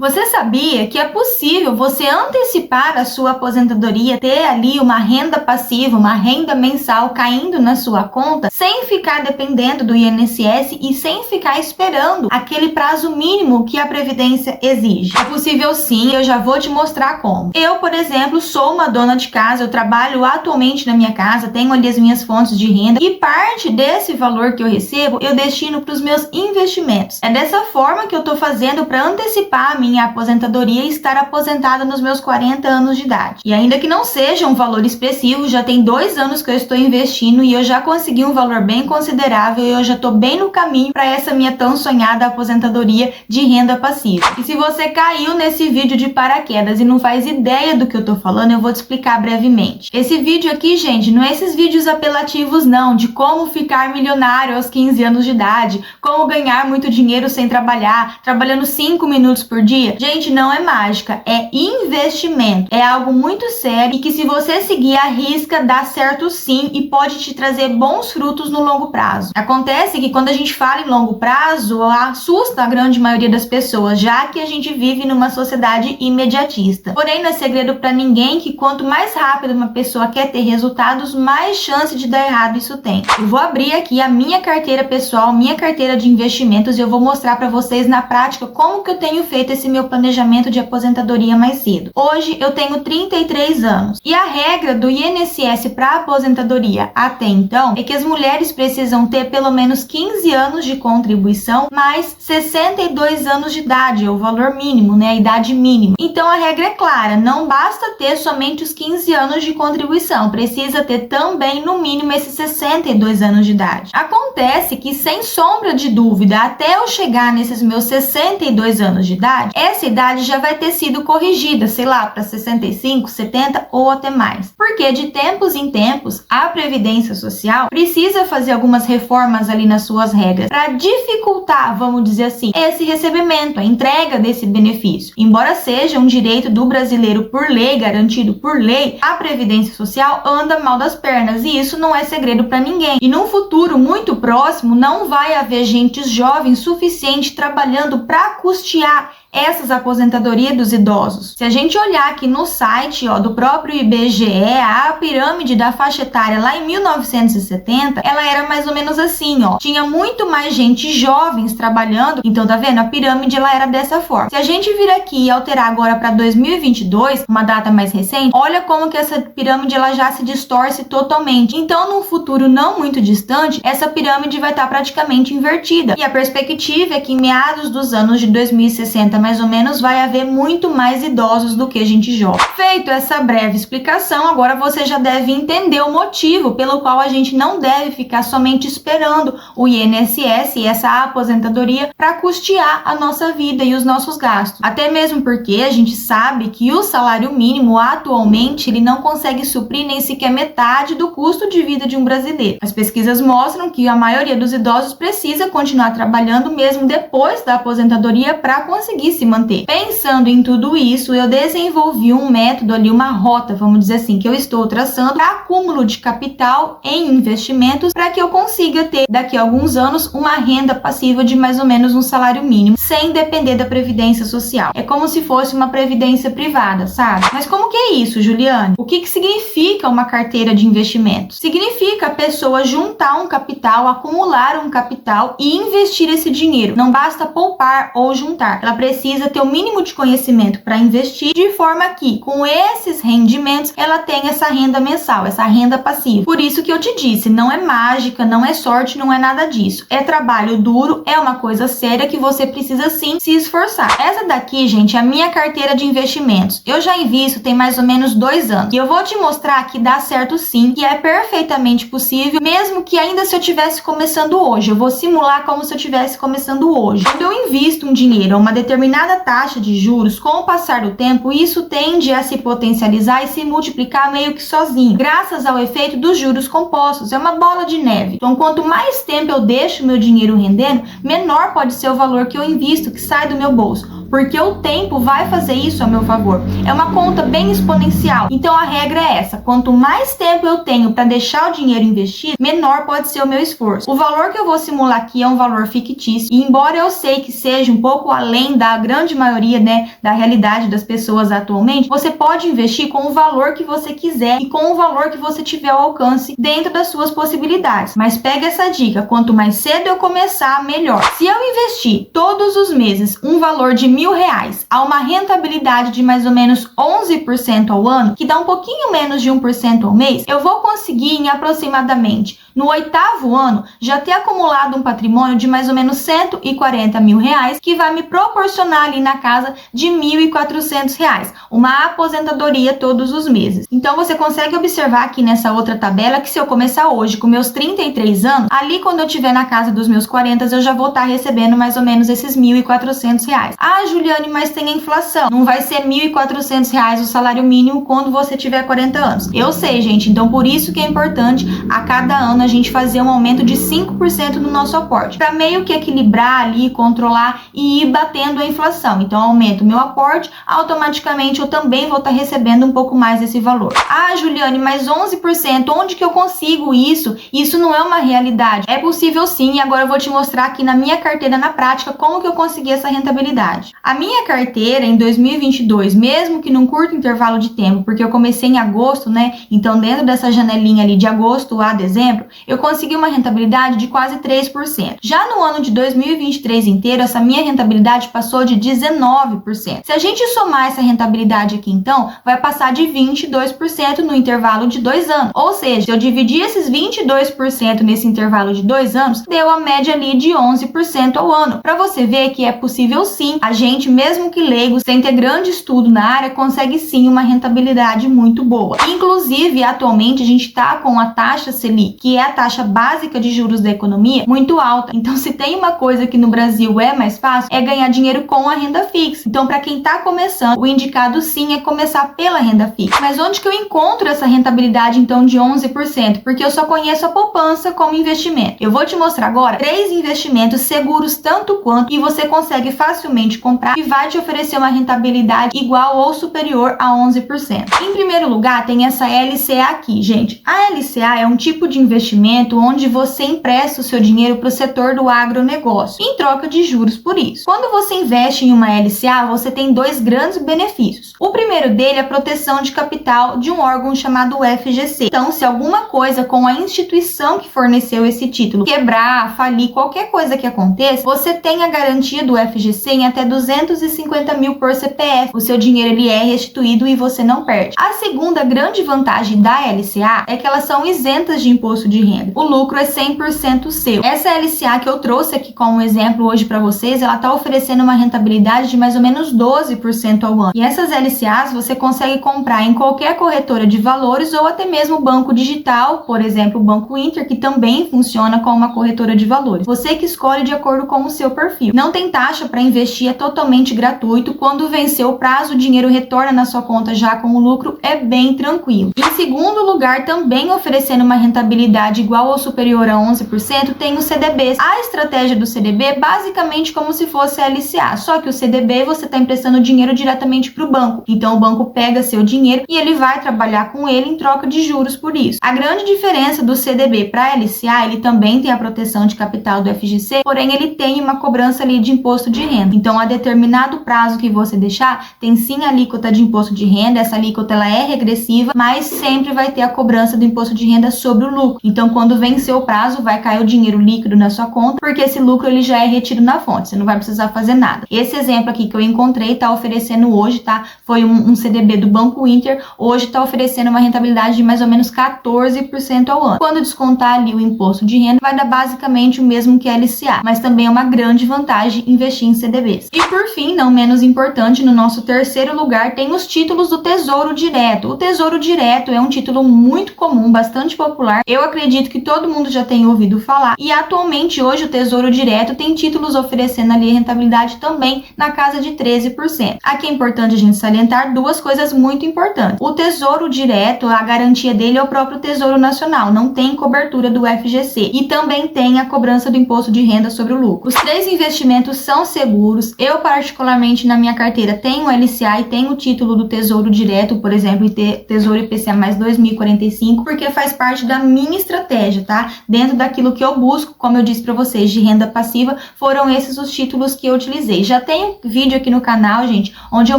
Você sabia que é possível você antecipar a sua aposentadoria, ter ali uma renda passiva, uma renda mensal caindo na sua conta, sem ficar dependendo do INSS e sem ficar esperando aquele prazo mínimo que a Previdência exige? É possível sim, eu já vou te mostrar como. Eu, por exemplo, sou uma dona de casa, eu trabalho atualmente na minha casa, tenho ali as minhas fontes de renda e parte desse valor que eu recebo eu destino para os meus investimentos. É dessa forma que eu estou fazendo para antecipar a minha aposentadoria e estar aposentada nos meus 40 anos de idade. E ainda que não seja um valor expressivo, já tem 2 anos que eu estou investindo e eu já consegui um valor bem considerável e eu já estou bem no caminho para essa minha tão sonhada aposentadoria de renda passiva. E se você caiu nesse vídeo de paraquedas e não faz ideia do que eu tô falando, eu vou te explicar brevemente. Esse vídeo aqui, gente, não é esses vídeos apelativos não, de como ficar milionário aos 15 anos de idade, como ganhar muito dinheiro sem trabalhar, trabalhando 5 minutos por dia. Gente, não é mágica, é investimento. É algo muito sério e que se você seguir a risca, dá certo sim e pode te trazer bons frutos no longo prazo. Acontece que quando a gente fala em longo prazo, assusta a grande maioria das pessoas, já que a gente vive numa sociedade imediatista. Porém, não é segredo para ninguém que quanto mais rápido uma pessoa quer ter resultados, mais chance de dar errado isso tem. Eu vou abrir aqui a minha carteira pessoal, minha carteira de investimentos e eu vou mostrar para vocês na prática como que eu tenho feito esse meu planejamento de aposentadoria mais cedo. Hoje eu tenho 33 anos e a regra do INSS para aposentadoria até então é que as mulheres precisam ter pelo menos 15 anos de contribuição mais 62 anos de idade, é o valor mínimo, né, a idade mínima. Então a regra é clara, não basta ter somente os 15 anos de contribuição, precisa ter também no mínimo esses 62 anos de idade. Acontece que sem sombra de dúvida, até eu chegar nesses meus 62 anos de idade, essa idade já vai ter sido corrigida, sei lá, para 65, 70 ou até mais. Porque de tempos em tempos, a Previdência Social precisa fazer algumas reformas ali nas suas regras para dificultar, vamos dizer assim, esse recebimento, a entrega desse benefício. Embora seja um direito do brasileiro por lei, garantido por lei, a Previdência Social anda mal das pernas e isso não é segredo para ninguém. E num futuro muito próximo, não vai haver gente jovem suficiente trabalhando para custear essas aposentadorias dos idosos. Se a gente olhar aqui no site do próprio IBGE, a pirâmide da faixa etária lá em 1970, ela era mais ou menos assim, tinha muito mais gente jovens trabalhando, então tá vendo? A pirâmide ela era dessa forma. Se a gente vir aqui e alterar agora para 2022, uma data mais recente, olha como que essa pirâmide ela já se distorce totalmente. Então, num futuro não muito distante, essa pirâmide vai estar praticamente invertida. E a perspectiva é que em meados dos anos de 2060 mais ou menos, vai haver muito mais idosos do que gente jovem. Feito essa breve explicação, agora você já deve entender o motivo pelo qual a gente não deve ficar somente esperando o INSS e essa aposentadoria para custear a nossa vida e os nossos gastos. Até mesmo porque a gente sabe que o salário mínimo atualmente ele não consegue suprir nem sequer metade do custo de vida de um brasileiro. As pesquisas mostram que a maioria dos idosos precisa continuar trabalhando mesmo depois da aposentadoria para conseguir se manter. Pensando em tudo isso, eu desenvolvi um método ali, uma rota, vamos dizer assim, que eu estou traçando para acúmulo de capital em investimentos para que eu consiga ter daqui a alguns anos uma renda passiva de mais ou menos um salário mínimo, sem depender da Previdência Social. É como se fosse uma previdência privada, sabe? Mas como que é isso, Juliane? O que significa uma carteira de investimentos? Significa a pessoa juntar um capital, acumular um capital e investir esse dinheiro. Não basta poupar ou juntar. Ela precisa ter o mínimo de conhecimento para investir, de forma que, com esses rendimentos, ela tem essa renda mensal, essa renda passiva. Por isso que eu te disse, não é mágica, não é sorte, não é nada disso. É trabalho duro, é uma coisa séria que você precisa sim se esforçar. Essa daqui, gente, é a minha carteira de investimentos. Eu já invisto tem mais ou menos 2 anos. E eu vou te mostrar que dá certo sim, que é perfeitamente possível, mesmo que ainda se eu estivesse começando hoje. Eu vou simular como se eu estivesse começando hoje. Quando eu invisto um dinheiro a uma determinada taxa de juros, com o passar do tempo, isso tende a se potencializar e se multiplicar meio que sozinho, graças ao efeito dos juros compostos. É uma bola de neve. Então, quanto mais tempo eu deixo meu dinheiro rendendo, menor pode ser o valor que eu invisto, que sai do meu bolso. porque o tempo vai fazer isso a meu favor. É uma conta bem exponencial. Então a regra é essa: quanto mais tempo eu tenho para deixar o dinheiro investido, menor pode ser o meu esforço. O valor que eu vou simular aqui é um valor fictício, e embora eu sei que seja um pouco além da grande maioria, né, da realidade das pessoas atualmente, você pode investir com o valor que você quiser e com o valor que você tiver ao alcance dentro das suas possibilidades. Mas pega essa dica: quanto mais cedo eu começar, melhor. Se eu investir todos os meses um valor de R$1.000 a uma rentabilidade de mais ou menos 11% ao ano, que dá um pouquinho menos de 1% ao mês, eu vou conseguir em aproximadamente no 8º ano já ter acumulado um patrimônio de mais ou menos R$140 mil, que vai me proporcionar ali na casa de R$1.400, uma aposentadoria todos os meses. Então você consegue observar aqui nessa outra tabela que se eu começar hoje com meus 33 anos, ali quando eu estiver na casa dos meus 40, eu já vou estar recebendo mais ou menos esses R$1.400. Ah, Juliane, mas tem a inflação. Não vai ser R$1.400 o salário mínimo quando você tiver 40 anos. Eu sei, gente, então por isso que é importante a cada ano a gente fazer um aumento de 5% no nosso aporte, para meio que equilibrar ali, controlar e ir batendo a inflação. Então aumento o meu aporte, automaticamente eu também vou estar recebendo um pouco mais desse valor. Ah, Juliane, mas 11%, onde que eu consigo isso? Isso não é uma realidade. É possível sim, e agora eu vou te mostrar aqui na minha carteira na prática como que eu consegui essa rentabilidade. A minha carteira em 2022, mesmo que num curto intervalo de tempo, porque eu comecei em agosto, né? Então dentro dessa janelinha ali de agosto a dezembro, eu consegui uma rentabilidade de quase 3%. Já no ano de 2023 inteiro, essa minha rentabilidade passou de 19%. Se a gente somar essa rentabilidade aqui, então, vai passar de 22% no intervalo de 2 anos. Ou seja, se eu dividir esses 22% nesse intervalo de 2 anos, deu a média ali de 11% ao ano. Para você ver que é possível sim, a gente, mesmo que leigo, sem ter grande estudo na área, consegue sim uma rentabilidade muito boa. Inclusive, atualmente, a gente está com a taxa Selic, que é a taxa básica de juros da economia, muito alta. Então, se tem uma coisa que no Brasil é mais fácil, é ganhar dinheiro com a renda fixa. Então, para quem está começando, o indicado sim é começar pela renda fixa. Mas onde que eu encontro essa rentabilidade, então, de 11%? Porque eu só conheço a poupança como investimento. Eu vou te mostrar agora 3 investimentos seguros tanto quanto, e você consegue facilmente comprar, e vai te oferecer uma rentabilidade igual ou superior a 11%. Em primeiro lugar, tem essa LCA aqui, gente. A LCA é um tipo de investimento onde você empresta o seu dinheiro para o setor do agronegócio, em troca de juros por isso. Quando você investe em uma LCA, você tem 2 grandes benefícios. O primeiro dele é a proteção de capital de um órgão chamado FGC. Então, se alguma coisa com a instituição que forneceu esse título quebrar, falir, qualquer coisa que aconteça, você tem a garantia do FGC em até 250 mil por CPF. O seu dinheiro ele é restituído e você não perde. A segunda grande vantagem da LCA é que elas são isentas de imposto de renda. O lucro é 100% seu. Essa LCA que eu trouxe aqui como exemplo hoje para vocês, ela está oferecendo uma rentabilidade de mais ou menos 12% ao ano. E essas LCAs você consegue comprar em qualquer corretora de valores ou até mesmo banco digital, por exemplo, o Banco Inter, que também funciona como uma corretora de valores. Você que escolhe de acordo com o seu perfil. Não tem taxa para investir, é totalmente gratuito. Quando vencer o prazo, o dinheiro retorna na sua conta já com o lucro, é bem tranquilo. Em segundo lugar, também oferecendo uma rentabilidade igual ou superior a 11%, tem o CDB. A estratégia do CDB é basicamente como se fosse a LCA, só que o CDB você está emprestando dinheiro diretamente para o banco. Então o banco pega seu dinheiro e ele vai trabalhar com ele em troca de juros por isso. A grande diferença do CDB para a LCA, ele também tem a proteção de capital do FGC, porém ele tem uma cobrança ali de imposto de renda. Então a determinado prazo que você deixar, tem sim a alíquota de imposto de renda. Essa alíquota ela é regressiva, mas sempre vai ter a cobrança do imposto de renda sobre o lucro. Então quando vencer o prazo, vai cair o dinheiro líquido na sua conta, porque esse lucro ele já é retido na fonte, você não vai precisar fazer nada. Esse exemplo aqui que eu encontrei tá oferecendo hoje, tá? Foi um CDB do Banco Inter, hoje tá oferecendo uma rentabilidade de mais ou menos 14% ao ano. Quando descontar ali o imposto de renda, vai dar basicamente o mesmo que a LCA, mas também é uma grande vantagem investir em CDBs. E por fim, não menos importante, no nosso terceiro lugar tem os títulos do Tesouro Direto. O Tesouro Direto é um título muito comum, bastante popular. Eu acredito que todo mundo já tem ouvido falar, e atualmente hoje o Tesouro Direto tem títulos oferecendo ali rentabilidade também na casa de 13%. Aqui é importante a gente salientar 2 coisas muito importantes. O Tesouro Direto, a garantia dele é o próprio Tesouro Nacional, não tem cobertura do FGC, e também tem a cobrança do imposto de renda sobre o lucro. Os 3 investimentos são seguros. Eu Eu, particularmente, na minha carteira, tenho o LCA e tenho o título do Tesouro Direto, por exemplo, e Tesouro IPCA mais 2045, porque faz parte da minha estratégia, tá? Dentro daquilo que eu busco, como eu disse para vocês, de renda passiva, foram esses os títulos que eu utilizei. Já tenho vídeo aqui no canal, gente, onde eu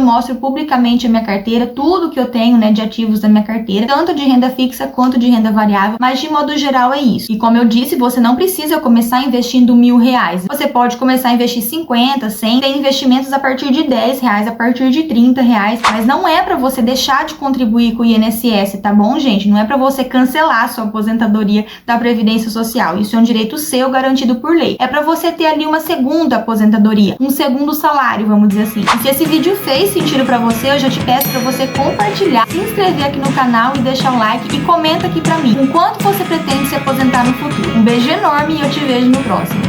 mostro publicamente a minha carteira, tudo que eu tenho, né, de ativos da minha carteira, tanto de renda fixa quanto de renda variável, mas de modo geral é isso. E como eu disse, você não precisa começar investindo R$1.000. Você pode começar a investir 50, 100, tem investimentos a partir de R$10, a partir de R$30, mas não é para você deixar de contribuir com o INSS, tá bom, gente? Não é para você cancelar a sua aposentadoria da Previdência Social. Isso é um direito seu garantido por lei. É para você ter ali uma segunda aposentadoria, um segundo salário, vamos dizer assim. E se esse vídeo fez sentido para você, eu já te peço para você compartilhar, se inscrever aqui no canal e deixar um like e comenta aqui para mim, com quanto você pretende se aposentar no futuro. Um beijo enorme e eu te vejo no próximo.